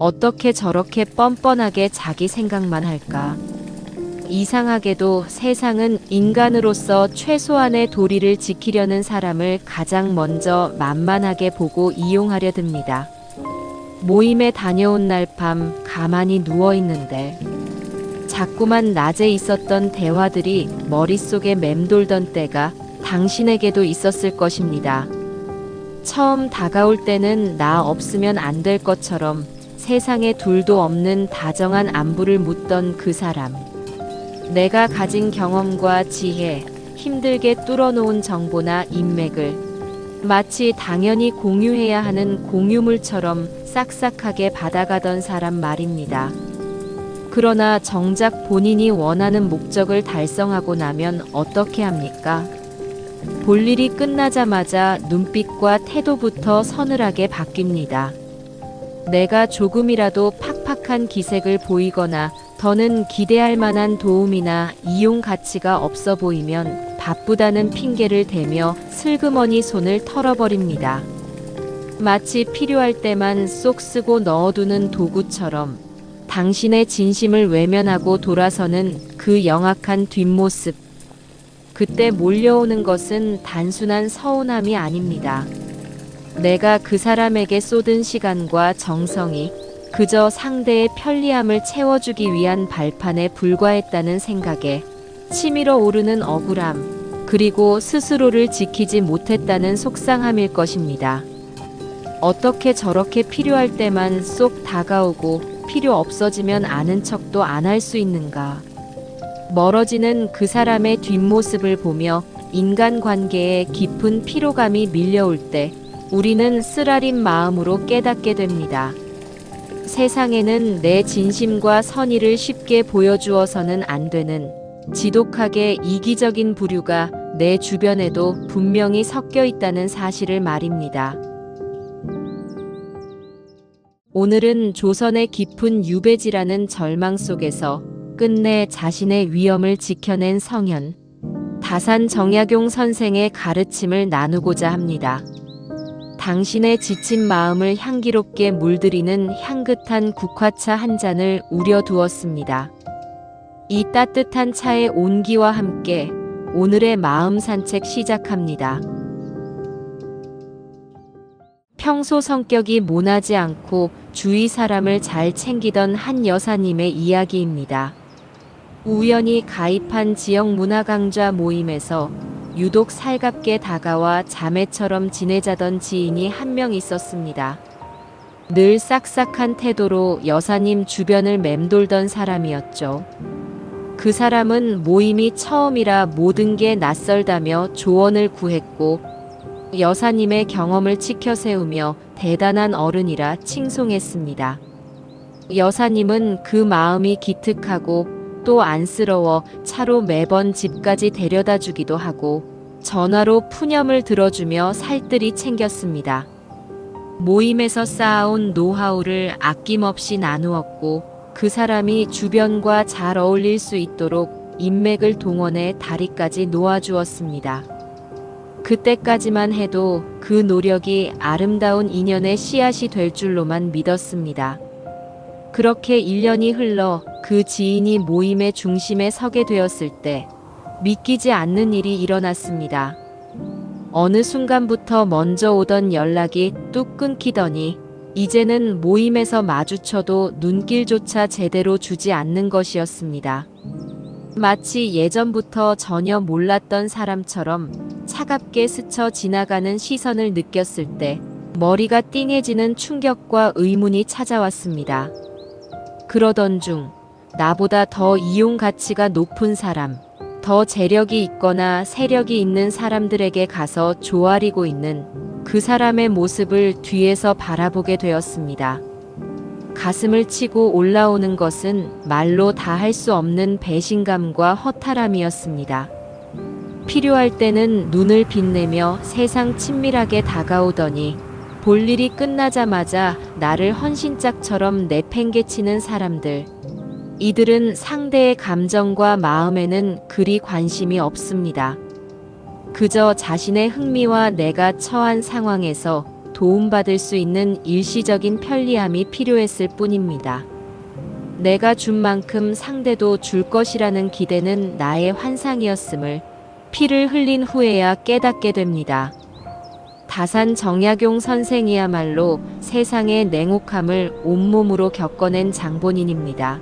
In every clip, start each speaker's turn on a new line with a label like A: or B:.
A: 어떻게 저렇게 뻔뻔하게 자기 생각만 할까? 이상하게도 세상은 인간으로서 최소한의 도리를 지키려는 사람을 가장 먼저 만만하게 보고 이용하려 듭니다. 모임에 다녀온 날 밤 가만히 누워 있는데 자꾸만 낮에 있었던 대화들이 머릿속에 맴돌던 때가 당신에게도 있었을 것입니다. 처음 다가올 때는 나 없으면 안 될 것처럼 세상에 둘도 없는 다정한 안부를 묻던 그 사람. 내가 가진 경험과 지혜, 힘들게 뚫어놓은 정보나 인맥을 마치 당연히 공유해야 하는 공유물처럼 싹싹하게 받아가던 사람 말입니다. 그러나 정작 본인이 원하는 목적을 달성하고 나면 어떻게 합니까? 볼일이 끝나자마자 눈빛과 태도부터 서늘하게 바뀝니다. 내가 조금이라도 팍팍한 기색을 보이거나 더는 기대할 만한 도움이나 이용 가치가 없어 보이면 바쁘다는 핑계를 대며 슬그머니 손을 털어버립니다. 마치 필요할 때만 쏙 쓰고 넣어두는 도구처럼 당신의 진심을 외면하고 돌아서는 그 영악한 뒷모습. 그때 몰려오는 것은 단순한 서운함이 아닙니다. 내가 그 사람에게 쏟은 시간과 정성이 그저 상대의 편리함을 채워주기 위한 발판에 불과했다는 생각에 치밀어 오르는 억울함, 그리고 스스로를 지키지 못했다는 속상함일 것입니다. 어떻게 저렇게 필요할 때만 쏙 다가오고 필요 없어지면 아는 척도 안 할 수 있는가? 멀어지는 그 사람의 뒷모습을 보며 인간관계에 깊은 피로감이 밀려올 때 우리는 쓰라린 마음으로 깨닫게 됩니다. 세상에는 내 진심과 선의를 쉽게 보여주어서는 안 되는 지독하게 이기적인 부류가 내 주변에도 분명히 섞여 있다는 사실을 말입니다. 오늘은 조선의 깊은 유배지라는 절망 속에서 끝내 자신의 위엄을 지켜낸 성현, 다산 정약용 선생의 가르침을 나누고자 합니다. 당신의 지친 마음을 향기롭게 물들이는 향긋한 국화차 한 잔을 우려두었습니다. 이 따뜻한 차의 온기와 함께 오늘의 마음 산책 시작합니다. 평소 성격이 모나지 않고 주위 사람을 잘 챙기던 한 여사님의 이야기입니다. 우연히 가입한 지역 문화강좌 모임에서 유독 살갑게 다가와 자매처럼 지내자던 지인이 한 명 있었습니다. 늘 싹싹한 태도로 여사님 주변을 맴돌던 사람이었죠. 그 사람은 모임이 처음이라 모든 게 낯설다며 조언을 구했고 여사님의 경험을 치켜세우며 대단한 어른이라 칭송했습니다. 여사님은 그 마음이 기특하고 또 안쓰러워 차로 매번 집까지 데려다 주기도 하고 전화로 푸념을 들어주며 살뜰히 챙겼습니다. 모임에서 쌓아온 노하우를 아낌없이 나누었고 그 사람이 주변과 잘 어울릴 수 있도록 인맥을 동원해 다리까지 놓아주었습니다. 그때까지만 해도 그 노력이 아름다운 인연의 씨앗이 될 줄로만 믿었습니다. 그렇게 1년이 흘러 그 지인이 모임의 중심에 서게 되었을 때 믿기지 않는 일이 일어났습니다. 어느 순간부터 먼저 오던 연락이 뚝 끊기더니 이제는 모임에서 마주쳐도 눈길조차 제대로 주지 않는 것이었습니다. 마치 예전부터 전혀 몰랐던 사람처럼 차갑게 스쳐 지나가는 시선을 느꼈을 때 머리가 띵해지는 충격과 의문이 찾아왔습니다. 그러던 중 나보다 더 이용 가치가 높은 사람, 더 재력이 있거나 세력이 있는 사람들에게 가서 조아리고 있는 그 사람의 모습을 뒤에서 바라보게 되었습니다. 가슴을 치고 올라오는 것은 말로 다 할 수 없는 배신감과 허탈함이었습니다. 필요할 때는 눈을 빛내며 세상 친밀하게 다가오더니 볼일이 끝나자마자 나를 헌신짝처럼 내팽개치는 사람들. 이들은 상대의 감정과 마음에는 그리 관심이 없습니다. 그저 자신의 흥미와 내가 처한 상황에서 도움받을 수 있는 일시적인 편리함이 필요했을 뿐입니다. 내가 준 만큼 상대도 줄 것이라는 기대는 나의 환상이었음을 피를 흘린 후에야 깨닫게 됩니다. 다산 정약용 선생이야말로 세상의 냉혹함을 온몸으로 겪어낸 장본인입니다.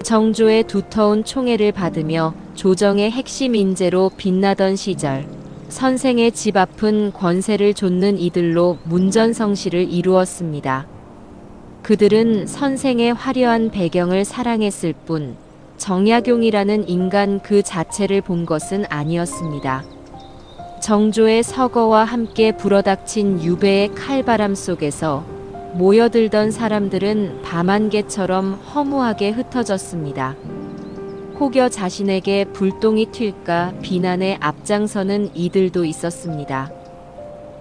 A: 정조의 두터운 총애를 받으며 조정의 핵심 인재로 빛나던 시절, 선생의 집 앞은 권세를 좇는 이들로 문전성시를 이루었습니다. 그들은 선생의 화려한 배경을 사랑했을 뿐 정약용이라는 인간 그 자체를 본 것은 아니었습니다. 정조의 서거와 함께 불어닥친 유배의 칼바람 속에서 모여들던 사람들은 밤안개처럼 허무하게 흩어졌습니다. 혹여 자신에게 불똥이 튈까 비난에 앞장서는 이들도 있었습니다.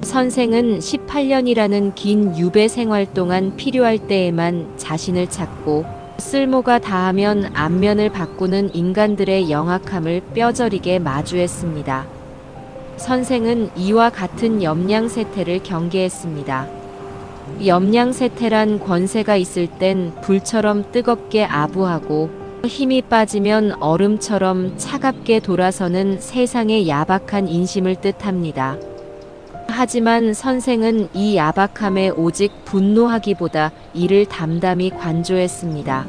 A: 선생은 18년이라는 긴 유배 생활 동안 필요할 때에만 자신을 찾고 쓸모가 다하면 안면을 바꾸는 인간들의 영악함을 뼈저리게 마주했습니다. 선생은 이와 같은 염량세태를 경계했습니다. 염량세태란 권세가 있을 땐 불처럼 뜨겁게 아부하고 힘이 빠지면 얼음처럼 차갑게 돌아서는 세상의 야박한 인심을 뜻합니다. 하지만 선생은 이 야박함에 오직 분노하기보다 이를 담담히 관조했습니다.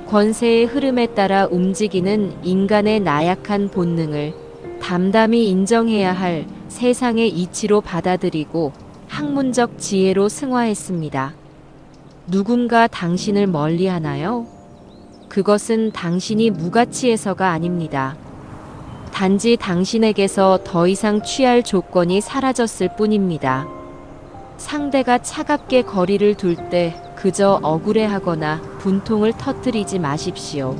A: 권세의 흐름에 따라 움직이는 인간의 나약한 본능을 담담히 인정해야 할 세상의 이치로 받아들이고 학문적 지혜로 승화했습니다. 누군가 당신을 멀리하나요? 그것은 당신이 무가치해서가 아닙니다. 단지 당신에게서 더 이상 취할 조건이 사라졌을 뿐입니다. 상대가 차갑게 거리를 둘 때 그저 억울해하거나 분통을 터뜨리지 마십시오.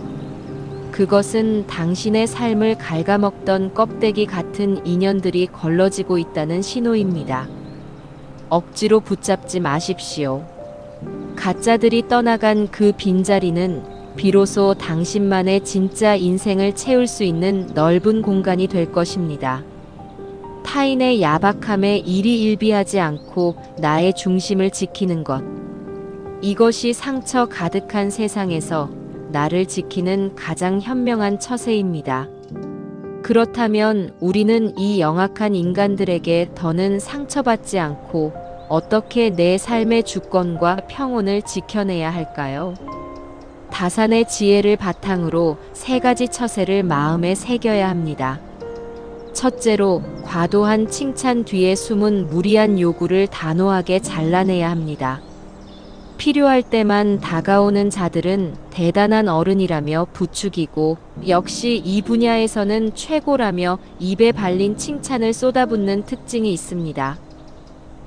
A: 그것은 당신의 삶을 갉아먹던 껍데기 같은 인연들이 걸러지고 있다는 신호입니다. 억지로 붙잡지 마십시오. 가짜들이 떠나간 그 빈자리는 비로소 당신만의 진짜 인생을 채울 수 있는 넓은 공간이 될 것입니다. 타인의 야박함에 일희일비하지 않고 나의 중심을 지키는 것. 이것이 상처 가득한 세상에서 나를 지키는 가장 현명한 처세입니다. 그렇다면 우리는 이 영악한 인간들에게 더는 상처받지 않고 어떻게 내 삶의 주권과 평온을 지켜내야 할까요? 다산의 지혜를 바탕으로 세 가지 처세를 마음에 새겨야 합니다. 첫째로, 과도한 칭찬 뒤에 숨은 무리한 요구를 단호하게 잘라내야 합니다. 필요할 때만 다가오는 자들은 대단한 어른이라며 부추기고 역시 이 분야에서는 최고라며 입에 발린 칭찬을 쏟아붓는 특징이 있습니다.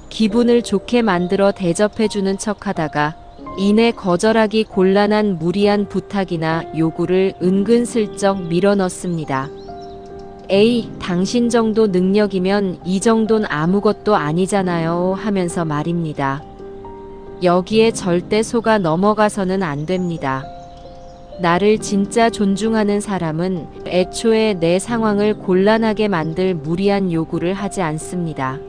A: 기분을 좋게 만들어 대접해주는 척하다가 이내 거절하기 곤란한 무리한 부탁이나 요구를 은근슬쩍 밀어넣습니다. 에이, 당신 정도 능력이면 이 정도는 아무것도 아니잖아요 하면서 말입니다. 여기에 절대 속아 넘어가서는 안 됩니다. 나를 진짜 존중하는 사람은 애초에 내 상황을 곤란하게 만들 무리한 요구를 하지 않습니다.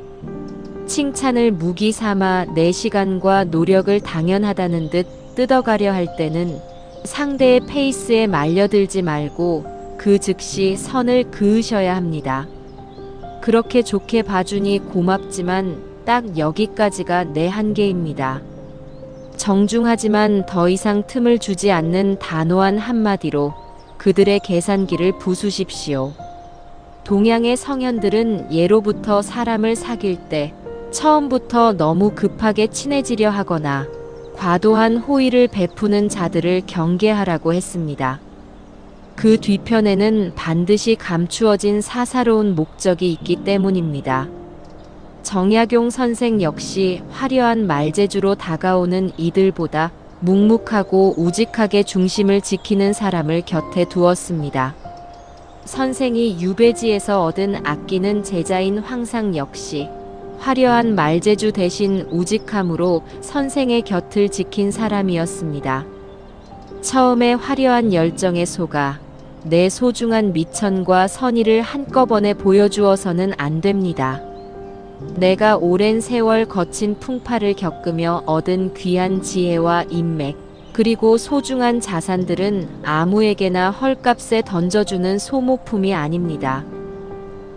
A: 칭찬을 무기 삼아 내 시간과 노력을 당연하다는 듯 뜯어가려 할 때는 상대의 페이스에 말려들지 말고 그 즉시 선을 그으셔야 합니다. 그렇게 좋게 봐주니 고맙지만 딱 여기까지가 내 한계입니다. 정중하지만 더 이상 틈을 주지 않는 단호한 한마디로 그들의 계산기를 부수십시오. 동양의 성현들은 예로부터 사람을 사귈 때 처음부터 너무 급하게 친해지려 하거나 과도한 호의를 베푸는 자들을 경계하라고 했습니다. 그 뒤편에는 반드시 감추어진 사사로운 목적이 있기 때문입니다. 정약용 선생 역시 화려한 말재주로 다가오는 이들보다 묵묵하고 우직하게 중심을 지키는 사람을 곁에 두었습니다. 선생이 유배지에서 얻은 아끼는 제자인 황상 역시 화려한 말재주 대신 우직함으로 선생의 곁을 지킨 사람이었습니다. 처음에 화려한 열정에 속아 내 소중한 미천과 선의를 한꺼번에 보여주어서는 안 됩니다. 내가 오랜 세월 거친 풍파를 겪으며 얻은 귀한 지혜와 인맥, 그리고 소중한 자산들은 아무에게나 헐값에 던져주는 소모품이 아닙니다.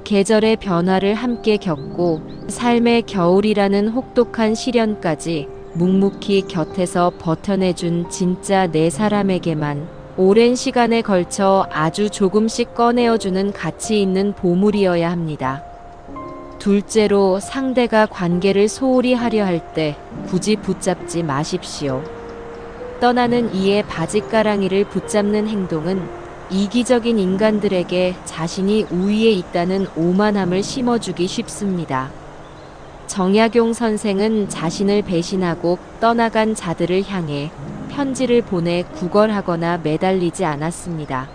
A: 계절의 변화를 함께 겪고 삶의 겨울이라는 혹독한 시련까지 묵묵히 곁에서 버텨내준 진짜 내 사람에게만 오랜 시간에 걸쳐 아주 조금씩 꺼내어주는 가치 있는 보물이어야 합니다. 둘째로, 상대가 관계를 소홀히 하려 할 때 굳이 붙잡지 마십시오. 떠나는 이의 바짓가랑이를 붙잡는 행동은 이기적인 인간들에게 자신이 우위에 있다는 오만함을 심어주기 쉽습니다. 정약용 선생은 자신을 배신하고 떠나간 자들을 향해 편지를 보내 구걸하거나 매달리지 않았습니다.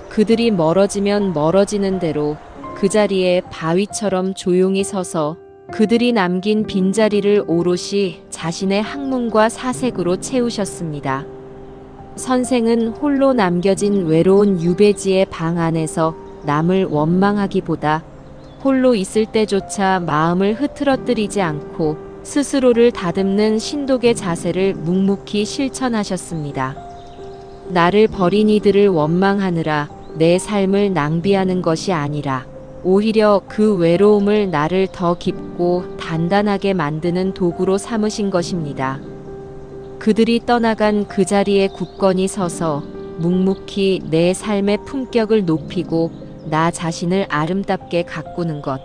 A: 그들이 멀어지면 멀어지는 대로 그 자리에 바위처럼 조용히 서서 그들이 남긴 빈자리를 오롯이 자신의 학문과 사색으로 채우셨습니다. 선생은 홀로 남겨진 외로운 유배지의 방 안에서 남을 원망하기보다 홀로 있을 때조차 마음을 흐트러뜨리지 않고 스스로를 다듬는 신독의 자세를 묵묵히 실천하셨습니다. 나를 버린 이들을 원망하느라 내 삶을 낭비하는 것이 아니라 오히려 그 외로움을 나를 더 깊고 단단하게 만드는 도구로 삼으신 것입니다. 그들이 떠나간 그 자리에 굳건히 서서 묵묵히 내 삶의 품격을 높이고 나 자신을 아름답게 가꾸는 것.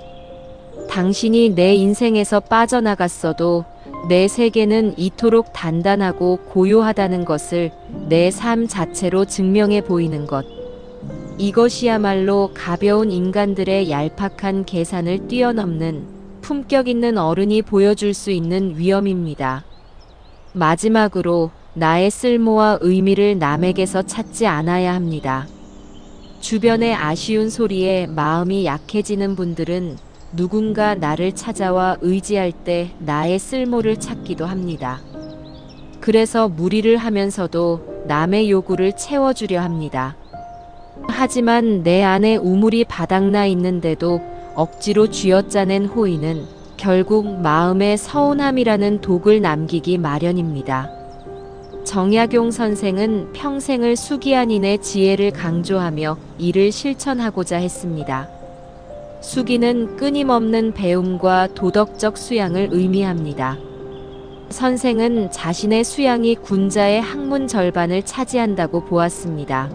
A: 당신이 내 인생에서 빠져나갔어도 내 세계는 이토록 단단하고 고요하다는 것을 내 삶 자체로 증명해 보이는 것. 이것이야말로 가벼운 인간들의 얄팍한 계산을 뛰어넘는 품격 있는 어른이 보여줄 수 있는 위엄입니다. 마지막으로, 나의 쓸모와 의미를 남에게서 찾지 않아야 합니다. 주변의 아쉬운 소리에 마음이 약해지는 분들은 누군가 나를 찾아와 의지할 때 나의 쓸모를 찾기도 합니다. 그래서 무리를 하면서도 남의 요구를 채워주려 합니다. 하지만 내 안에 우물이 바닥나 있는데도 억지로 쥐어짜낸 호의는 결국 마음의 서운함이라는 독을 남기기 마련입니다. 정약용 선생은 평생을 수기한인의 지혜를 강조하며 이를 실천하고자 했습니다. 수기는 끊임없는 배움과 도덕적 수양을 의미합니다. 선생은 자신의 수양이 군자의 학문 절반을 차지한다고 보았습니다.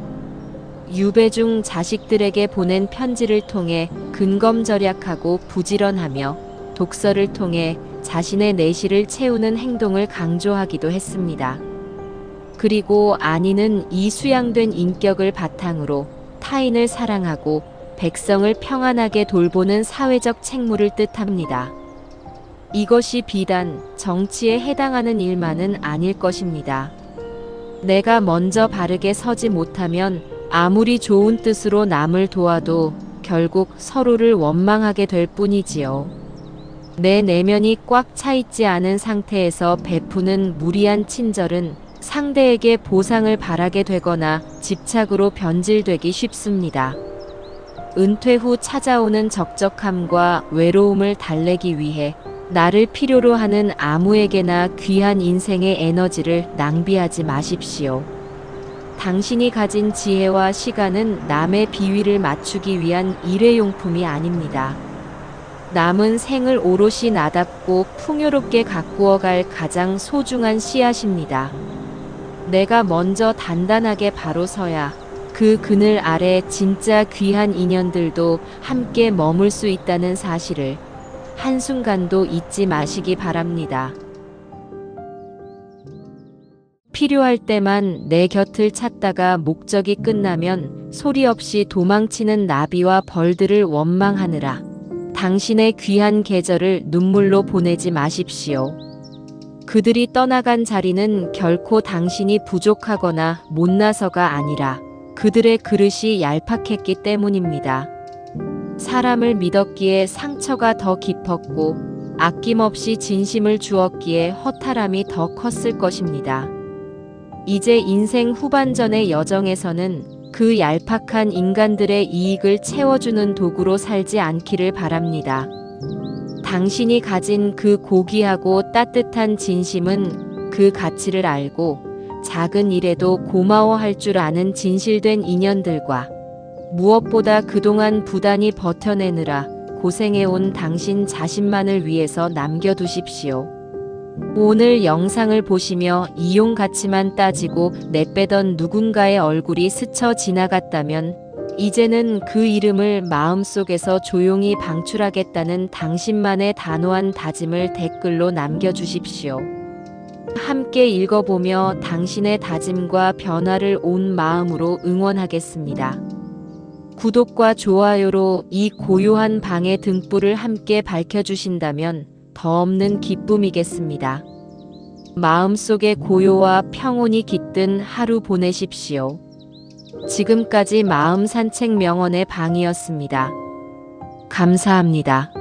A: 유배 중 자식들에게 보낸 편지를 통해 근검절약하고 부지런하며 독서를 통해 자신의 내실을 채우는 행동을 강조하기도 했습니다. 그리고 안인은 이 수양된 인격을 바탕으로 타인을 사랑하고 백성을 평안하게 돌보는 사회적 책무를 뜻합니다. 이것이 비단 정치에 해당하는 일만은 아닐 것입니다. 내가 먼저 바르게 서지 못하면 아무리 좋은 뜻으로 남을 도와도 결국 서로를 원망하게 될 뿐이지요. 내 내면이 꽉 차 있지 않은 상태에서 베푸는 무리한 친절은 상대에게 보상을 바라게 되거나 집착으로 변질되기 쉽습니다. 은퇴 후 찾아오는 적적함과 외로움을 달래기 위해 나를 필요로 하는 아무에게나 귀한 인생의 에너지를 낭비하지 마십시오. 당신이 가진 지혜와 시간은 남의 비위를 맞추기 위한 일회용품이 아닙니다. 남은 생을 오롯이 나답고 풍요롭게 가꾸어갈 가장 소중한 씨앗입니다. 내가 먼저 단단하게 바로 서야 그 그늘 아래 진짜 귀한 인연들도 함께 머물 수 있다는 사실을 한순간도 잊지 마시기 바랍니다. 필요할 때만 내 곁을 찾다가 목적이 끝나면 소리 없이 도망치는 나비와 벌들을 원망하느라 당신의 귀한 계절을 눈물로 보내지 마십시오. 그들이 떠나간 자리는 결코 당신이 부족하거나 못나서가 아니라 그들의 그릇이 얄팍했기 때문입니다. 사람을 믿었기에 상처가 더 깊었고 아낌없이 진심을 주었기에 허탈함이 더 컸을 것입니다. 이제 인생 후반전의 여정에서는 그 얄팍한 인간들의 이익을 채워주는 도구로 살지 않기를 바랍니다. 당신이 가진 그 고귀하고 따뜻한 진심은 그 가치를 알고 작은 일에도 고마워할 줄 아는 진실된 인연들과 무엇보다 그동안 부단히 버텨내느라 고생해온 당신 자신만을 위해서 남겨두십시오. 오늘 영상을 보시며 이용 가치만 따지고 내빼던 누군가의 얼굴이 스쳐 지나갔다면 이제는 그 이름을 마음속에서 조용히 방출하겠다는 당신만의 단호한 다짐을 댓글로 남겨주십시오. 함께 읽어보며 당신의 다짐과 변화를 온 마음으로 응원하겠습니다. 구독과 좋아요로 이 고요한 방의 등불을 함께 밝혀주신다면 더 없는 기쁨이겠습니다. 마음속의 고요와 평온이 깃든 하루 보내십시오. 지금까지 마음 산책 명언의 방이었습니다. 감사합니다.